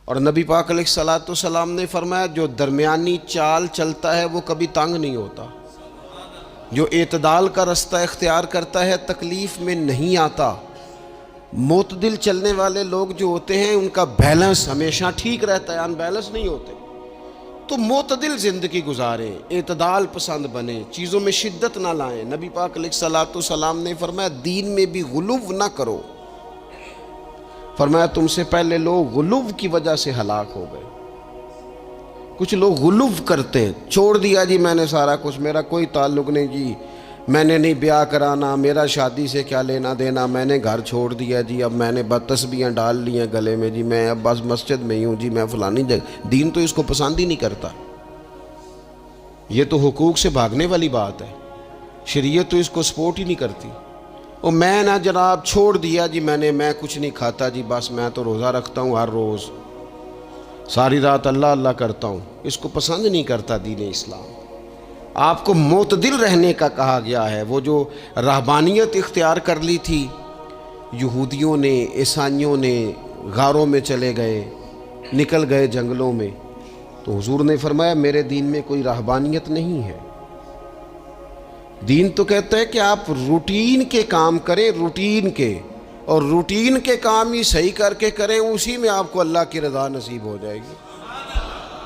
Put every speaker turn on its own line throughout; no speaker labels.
اور نبی پاک علیہ الصلوۃ والسلام نے فرمایا جو درمیانی چال چلتا ہے وہ کبھی تنگ نہیں ہوتا، جو اعتدال کا رستہ اختیار کرتا ہے تکلیف میں نہیں آتا۔ معتدل چلنے والے لوگ جو ہوتے ہیں ان کا بیلنس ہمیشہ ٹھیک رہتا ہے، ان بیلنس نہیں ہوتے۔ تو معتدل زندگی گزاریں، اعتدال پسند بنیں، چیزوں میں شدت نہ لائیں۔ نبی پاک علیہ الصلوۃ والسلام نے فرمایا دین میں بھی غلو نہ کرو۔ فرمایا تم سے پہلے لوگ غلو کی وجہ سے ہلاک ہو گئے۔ کچھ لوگ غلو کرتے ہیں، چھوڑ دیا جی میں نے سارا کچھ، میرا کوئی تعلق نہیں جی، میں نے نہیں بیاہ کرانا، میرا شادی سے کیا لینا دینا، میں نے گھر چھوڑ دیا جی، اب میں نے بس تسبیحاں ڈال لی ہیں گلے میں جی، میں اب بس مسجد میں ہی ہوں جی، میں فلانی جگہ۔ دین تو اس کو پسند ہی نہیں کرتا، یہ تو حقوق سے بھاگنے والی بات ہے، شریعت تو اس کو سپورٹ ہی نہیں کرتی۔ اور میں نہ جناب چھوڑ دیا جی میں کچھ نہیں کھاتا جی، بس میں تو روزہ رکھتا ہوں ہر روز، ساری رات اللہ اللہ کرتا ہوں، اس کو پسند نہیں کرتا دین اسلام۔ آپ کو معتدل رہنے کا کہا گیا ہے۔ وہ جو رہبانیت اختیار کر لی تھی یہودیوں نے، عیسائیوں نے، غاروں میں چلے گئے، نکل گئے جنگلوں میں، تو حضور نے فرمایا میرے دین میں کوئی رہبانیت نہیں ہے۔ دین تو کہتا ہے کہ آپ روٹین کے کام کریں، روٹین کے، اور روٹین کے کام ہی صحیح کر کے کریں، اسی میں آپ کو اللہ کی رضا نصیب ہو جائے گی۔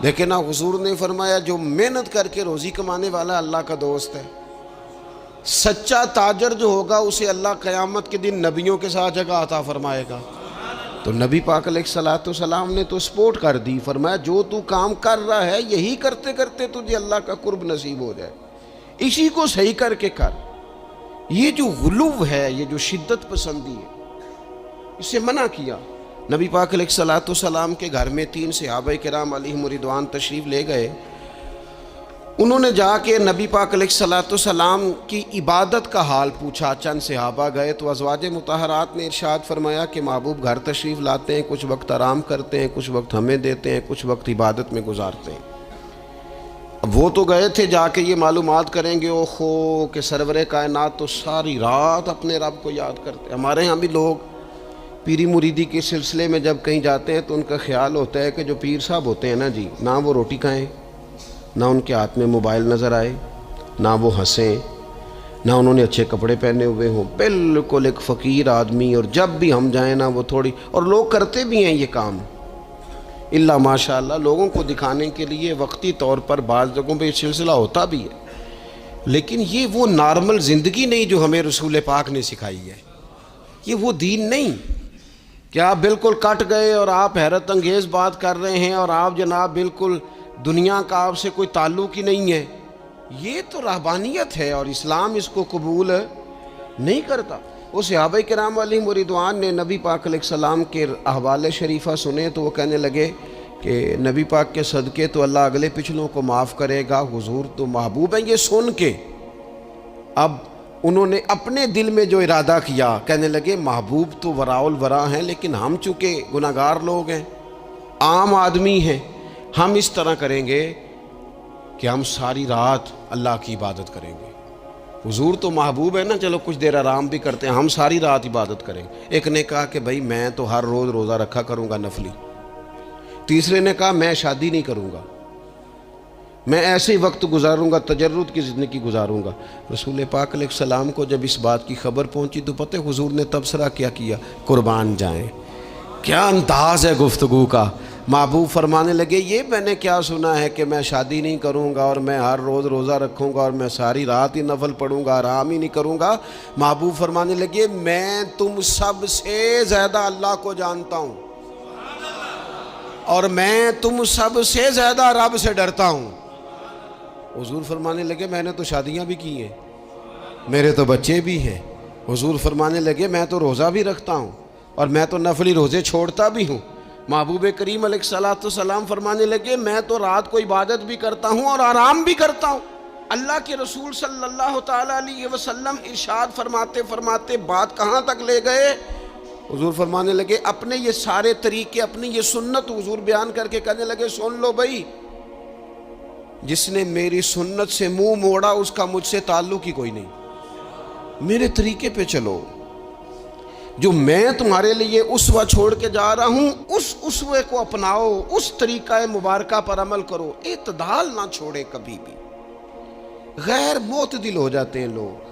لیکن حضور نے فرمایا جو محنت کر کے روزی کمانے والا اللہ کا دوست ہے، سچا تاجر جو ہوگا اسے اللہ قیامت کے دن نبیوں کے ساتھ جگہ عطا فرمائے گا۔ تو نبی پاک علیہ الصلوۃ والسلام نے تو سپورٹ کر دی، فرمایا جو تو کام کر رہا ہے یہی کرتے کرتے تجھے اللہ کا قرب نصیب ہو جائے، اسی کو صحیح کر کے کر۔ یہ جو غلو ہے، یہ جو شدت پسندی ہے، اسے منع کیا۔ نبی پاک علیہ الصلوۃ والسلام کے گھر میں 3 صحابہ کرام علیہم رضوان تشریف لے گئے۔ انہوں نے جا کے نبی پاک علیہ الصلوۃ والسلام کی عبادت کا حال پوچھا۔ چند صحابہ گئے تو ازواج مطہرات نے ارشاد فرمایا کہ محبوب گھر تشریف لاتے ہیں، کچھ وقت آرام کرتے ہیں، کچھ وقت ہمیں دیتے ہیں، کچھ وقت عبادت میں گزارتے ہیں۔ اب وہ تو گئے تھے جا کے یہ معلومات کریں گے اوہو کہ سرور کائنات تو ساری رات اپنے رب کو یاد کرتے ہیں۔ ہمارے ہاں بھی لوگ پیری مریدی کے سلسلے میں جب کہیں جاتے ہیں تو ان کا خیال ہوتا ہے کہ جو پیر صاحب ہوتے ہیں نا جی، نہ وہ روٹی کھائیں، نہ ان کے ہاتھ میں موبائل نظر آئے، نہ وہ ہنسیں، نہ انہوں نے اچھے کپڑے پہنے ہوئے ہوں، بالکل ایک فقیر آدمی، اور جب بھی ہم جائیں نا وہ تھوڑی، اور لوگ کرتے بھی ہیں یہ کام اللہ ماشاء اللہ، لوگوں کو دکھانے کے لیے وقتی طور پر بعض جگہوں پہ یہ سلسلہ ہوتا بھی ہے، لیکن یہ وہ نارمل زندگی نہیں جو ہمیں رسول پاک نے سکھائی ہے، یہ وہ دین نہیں کہ آپ بالکل کٹ گئے اور آپ حیرت انگیز بات کر رہے ہیں اور آپ جناب بالکل دنیا کا آپ سے کوئی تعلق ہی نہیں ہے۔ یہ تو رہبانیت ہے اور اسلام اس کو قبول نہیں کرتا۔ وہ صحابہ کرام علیہم رضوان نے نبی پاک علیہ السلام کے احوال شریفہ سنے تو وہ کہنے لگے کہ نبی پاک کے صدقے تو اللہ اگلے پچھلوں کو معاف کرے گا، حضور تو محبوب ہیں۔ یہ سن کے اب انہوں نے اپنے دل میں جو ارادہ کیا، کہنے لگے محبوب تو وراء الورا ہیں، لیکن ہم چونکہ گناہگار لوگ ہیں، عام آدمی ہیں، ہم اس طرح کریں گے کہ ہم ساری رات اللہ کی عبادت کریں گے۔ حضور تو محبوب ہے نا، چلو کچھ دیر آرام بھی کرتے ہیں، ہم ساری رات عبادت کریں گے۔ ایک نے کہا کہ بھائی میں تو ہر روز روزہ رکھا کروں گا نفلی۔ تیسرے نے کہا میں شادی نہیں کروں گا، میں ایسے ہی وقت گزاروں گا، تجرد کی زندگی گزاروں گا۔ رسول پاک علیہ السلام کو جب اس بات کی خبر پہنچی تو پتہ حضور نے تبصرہ کیا کیا؟ قربان جائیں، کیا انداز ہے گفتگو کا۔ محبوب فرمانے لگے یہ میں نے کیا سنا ہے کہ میں شادی نہیں کروں گا اور میں ہر روز روزہ رکھوں گا اور میں ساری رات ہی نفل پڑھوں گا، آرام ہی نہیں کروں گا۔ محبوب فرمانے لگے میں تم سب سے زیادہ اللہ کو جانتا ہوں اور میں تم سب سے زیادہ رب سے ڈرتا ہوں۔ حضور فرمانے لگے میں نے تو شادیاں بھی کی ہیں، میرے تو بچے بھی ہیں۔ حضور فرمانے لگے میں تو روزہ بھی رکھتا ہوں اور میں تو نفلی روزے چھوڑتا بھی ہوں۔ محبوب کریم علیہ الصلوۃ والسلام فرمانے لگے میں تو رات کو عبادت بھی کرتا ہوں اور آرام بھی کرتا ہوں۔ اللہ کے رسول صلی اللہ تعالیٰ علیہ وسلم ارشاد فرماتے فرماتے بات کہاں تک لے گئے؟ حضور فرمانے لگے اپنے یہ سارے طریقے، اپنی یہ سنت حضور بیان کر کے کہنے لگے سن لو بھائی، جس نے میری سنت سے منہ موڑا اس کا مجھ سے تعلق ہی کوئی نہیں، میرے طریقے پہ چلو۔ جو میں تمہارے لیے اسوہ چھوڑ کے جا رہا ہوں اس اسوے کو اپناؤ، اس طریقہ مبارکہ پر عمل کرو، اعتدال نہ چھوڑے کبھی بھی۔ غیر معتدل ہو جاتے ہیں لوگ،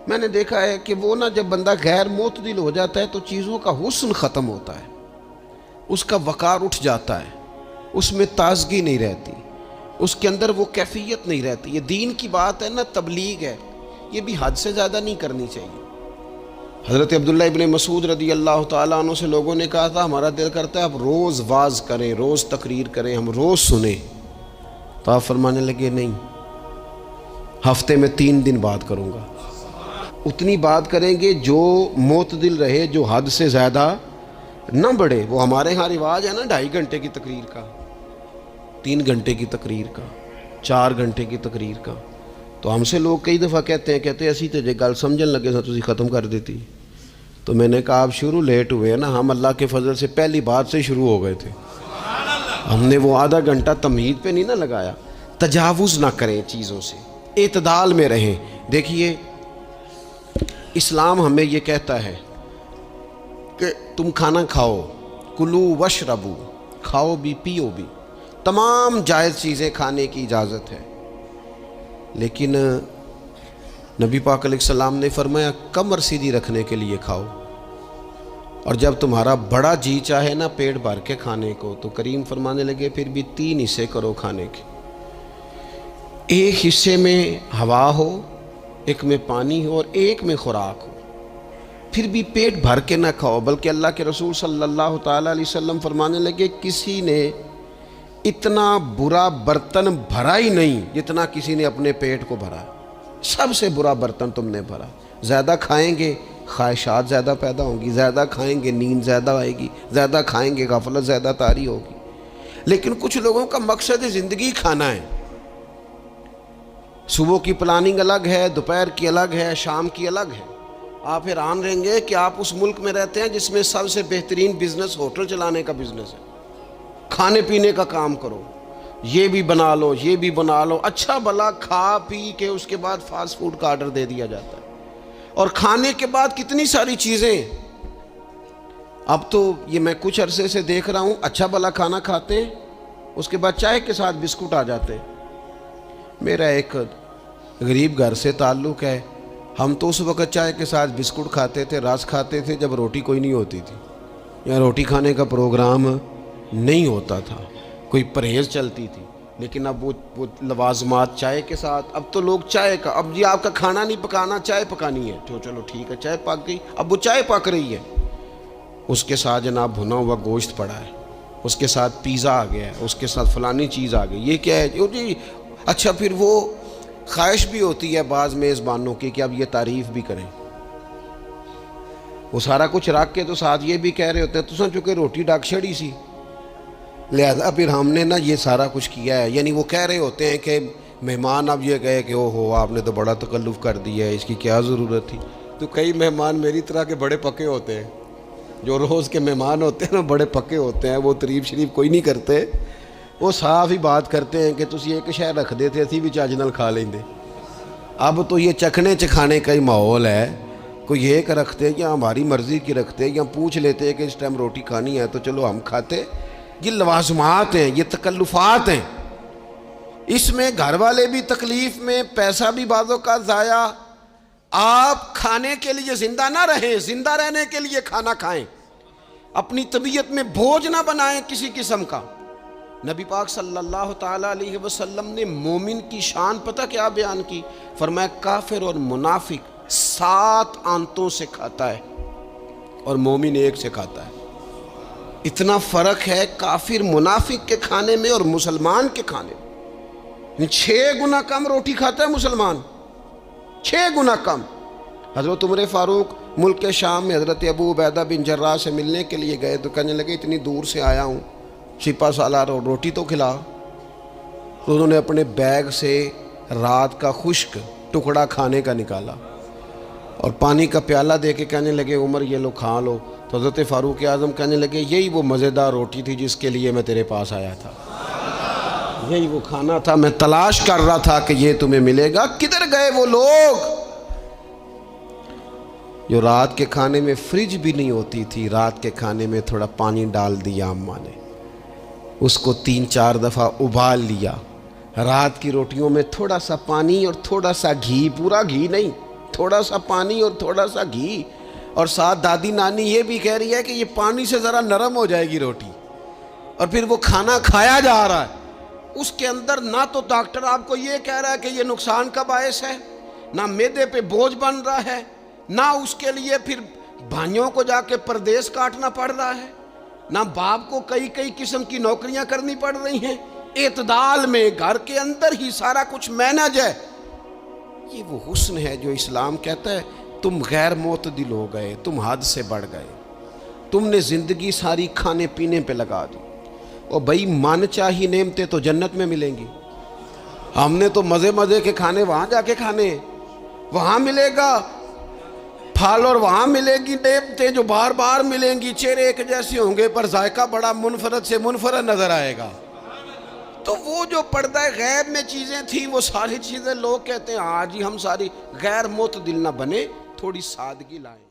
میں نے دیکھا ہے کہ وہ نا جب بندہ غیر معتدل ہو جاتا ہے تو چیزوں کا حسن ختم ہوتا ہے، اس کا وقار اٹھ جاتا ہے، اس میں تازگی نہیں رہتی، اس کے اندر وہ کیفیت نہیں رہتی۔ یہ دین کی بات ہے نا، تبلیغ ہے، یہ بھی حد سے زیادہ نہیں کرنی چاہیے۔ حضرت عبداللہ ابن مسعود رضی اللہ تعالیٰ عنہ سے لوگوں نے کہا تھا ہمارا دل کرتا ہے اب روز واز کریں، روز تقریر کریں، ہم روز سنیں، تو آپ فرمانے لگے نہیں، ہفتے میں 3 دن بات کروں گا۔ اتنی بات کریں گے جو معتدل رہے، جو حد سے زیادہ نہ بڑھے۔ وہ ہمارے ہاں رواج ہے نا 2.5 گھنٹے کی تقریر کا، 3 گھنٹے کی تقریر کا، 4 گھنٹے کی تقریر کا۔ تو ہم سے لوگ کئی دفعہ کہتے ہیں اسی تے جے گل سمجھن لگے تو تسی ختم کر دیتی۔ تو میں نے کہا آپ شروع لیٹ ہوئے ہیں نا، ہم اللہ کے فضل سے پہلی بات سے شروع ہو گئے تھے، ہم نے وہ آدھا گھنٹہ تمہید پہ نہیں نہ لگایا۔ تجاوز نہ کریں چیزوں سے، اعتدال میں رہیں۔ دیکھیے اسلام ہمیں یہ کہتا ہے کہ تم کھانا کھاؤ، کلو وشربو، کھاؤ بھی پیو بھی، تمام جائز چیزیں کھانے کی اجازت ہے، لیکن نبی پاک علیہ السلام نے فرمایا کمر سیدھی رکھنے کے لیے کھاؤ، اور جب تمہارا بڑا جی چاہے نا پیٹ بھر کے کھانے کو، تو کریم فرمانے لگے پھر بھی 3 حصے کرو کھانے کے، ایک حصے میں ہوا ہو، ایک میں پانی ہو، اور ایک میں خوراک ہو۔ پھر بھی پیٹ بھر کے نہ کھاؤ، بلکہ اللہ کے رسول صلی اللہ تعالیٰ علیہ وسلم فرمانے لگے کسی نے اتنا برا برتن بھرا ہی نہیں جتنا کسی نے اپنے پیٹ کو بھرا، سب سے برا برتن تم نے بھرا۔ زیادہ کھائیں گے خواہشات زیادہ پیدا ہوں گی، زیادہ کھائیں گے نیند زیادہ آئے گی، زیادہ کھائیں گے غفلت زیادہ طاری ہوگی۔ لیکن کچھ لوگوں کا مقصد زندگی کھانا ہے، صبح کی پلاننگ الگ ہے، دوپہر کی الگ ہے، شام کی الگ ہے۔ آپ حیران رہیں گے کہ آپ اس ملک میں رہتے ہیں جس میں سب سے بہترین بزنس ہوٹل چلانے کا بزنس ہے، کھانے پینے کا کام کرو، یہ بھی بنا لو، یہ بھی بنا لو، اچھا بھلا کھا پی کے اس کے بعد فاسٹ فوڈ کا آرڈر دے دیا جاتا ہے، اور کھانے کے بعد کتنی ساری چیزیں۔ اب تو یہ میں کچھ عرصے سے دیکھ رہا ہوں، اچھا بھلا کھانا کھاتے ہیں، اس کے بعد چائے کے ساتھ بسکٹ آ جاتے ہیں۔ میرا ایک غریب گھر سے تعلق ہے، ہم تو اس وقت چائے کے ساتھ بسکٹ کھاتے تھے، رس کھاتے تھے جب روٹی کوئی نہیں ہوتی تھی، یا روٹی کھانے کا پروگرام نہیں ہوتا تھا، کوئی پرہیز چلتی تھی۔ لیکن اب وہ لوازمات چائے کے ساتھ، اب تو لوگ چائے کا، اب یہ آپ کا کھانا نہیں پکانا، چائے پکانی ہے، تو چلو ٹھیک ہے چائے پک گئی، اب وہ چائے پک رہی ہے، اس کے ساتھ جناب بھنا ہوا گوشت پڑا ہے، اس کے ساتھ پیزا آ گیا ہے، اس کے ساتھ فلانی چیز آ گئی، یہ کیا ہے جی؟ اچھا پھر وہ خواہش بھی ہوتی ہے بعض میزبانوں کی کہ اب یہ تعریف بھی کریں، وہ سارا کچھ رکھ کے تو ساتھ یہ بھی کہہ رہے ہوتے ہیں تو چونکہ روٹی ڈاک چھڑی سی، لہذا پھر ہم نے نا یہ سارا کچھ کیا ہے۔ یعنی وہ کہہ رہے ہوتے ہیں کہ مہمان اب یہ کہے کہ او ہو آپ نے تو بڑا تکلف کر دیا ہے، اس کی کیا ضرورت تھی۔ تو کئی مہمان میری طرح کے بڑے پکے ہوتے ہیں، جو روز کے مہمان ہوتے ہیں نا بڑے پکے ہوتے ہیں، وہ تعریف شریف کوئی نہیں کرتے، وہ صاف ہی بات کرتے ہیں کہ تسی ایک شے رکھ دے تے اسی بھی چج نال کھا لیں دے۔ اب تو یہ چکھنے چکھانے کا ہی ماحول ہے، کوئی ایک رکھتے یا ہماری مرضی کی رکھتے یا پوچھ لیتے کہ اس ٹائم روٹی کھانی ہے تو چلو ہم کھاتے۔ یہ لوازمات ہیں، یہ تکلفات ہیں، اس میں گھر والے بھی تکلیف میں، پیسہ بھی بعضوں کا ضائع۔ آپ کھانے کے لیے زندہ نہ رہیں، زندہ رہنے کے لیے کھانا کھائیں، اپنی طبیعت میں بوجھ نہ بنائیں کسی قسم کا۔ نبی پاک صلی اللہ تعالیٰ علیہ وسلم نے مومن کی شان پتہ کیا بیان کی؟ فرمایا کافر اور منافق 7 آنتوں سے کھاتا ہے اور مومن 1 سے کھاتا ہے۔ اتنا فرق ہے کافر منافق کے کھانے میں اور مسلمان کے کھانے میں۔ 6 گنا کم روٹی کھاتا ہے مسلمان، 6 گنا کم۔ حضرت عمر فاروق ملک کے شام میں حضرت ابو عبیدہ بن جراح سے ملنے کے لیے گئے تو کہنے لگے اتنی دور سے آیا ہوں، سپہ سالار روٹی تو کھلا۔ تو انہوں نے اپنے بیگ سے رات کا خشک ٹکڑا کھانے کا نکالا اور پانی کا پیالہ دے کے کہنے لگے عمر یہ لو کھا لو۔ تو حضرت فاروق اعظم کہنے لگے یہی وہ مزیدار روٹی تھی جس کے لیے میں تیرے پاس آیا تھا، یہی وہ کھانا تھا، میں تلاش کر رہا تھا کہ یہ تمہیں ملے گا۔ کدھر گئے وہ لوگ؟ جو رات کے کھانے میں فریج بھی نہیں ہوتی تھی، رات کے کھانے میں تھوڑا پانی ڈال دیا اماں نے، اس کو 3-4 دفعہ ابال لیا، رات کی روٹیوں میں تھوڑا سا پانی اور تھوڑا سا گھی، پورا گھی نہیں، تھوڑا سا پانی اور تھوڑا سا گھی، اور ساتھ دادی نانی یہ بھی کہہ رہی ہے کہ یہ پانی سے ذرا نرم ہو جائے گی روٹی، اور پھر وہ کھانا کھایا جا رہا ہے۔ اس کے اندر نہ تو ڈاکٹر آپ کو یہ کہہ رہا ہے کہ یہ نقصان کا باعث ہے، نہ معدے پہ بوجھ بن رہا ہے، نہ اس کے لیے پھر بھائیوں کو جا کے پردیس کاٹنا پڑ رہا ہے، نہ باپ کو کئی قسم کی نوکریاں کرنی پڑ رہی ہیں، اعتدال میں گھر کے اندر ہی سارا کچھ مینج ہے۔ یہ وہ حسن ہے جو اسلام کہتا ہے تم غیر معتدل ہو گئے، تم حد سے بڑھ گئے، تم نے زندگی ساری کھانے پینے پہ لگا دی۔ اور بھائی من چاہی نعمتیں تو جنت میں ملیں گی، ہم نے تو مزے کے کھانے وہاں جا کے کھانے، وہاں ملے گا پھل اور وہاں ملے گی نعمتیں جو بار بار ملیں گی، چہرے ایک جیسے ہوں گے پر ذائقہ بڑا منفرد سے منفرد نظر آئے گا۔ تو وہ جو پردہ غیب میں چیزیں تھیں وہ ساری چیزیں لوگ کہتے ہیں ہاں جی ہم ساری، غیر معتدل نہ بنے، تھوڑی سادگی لائیں۔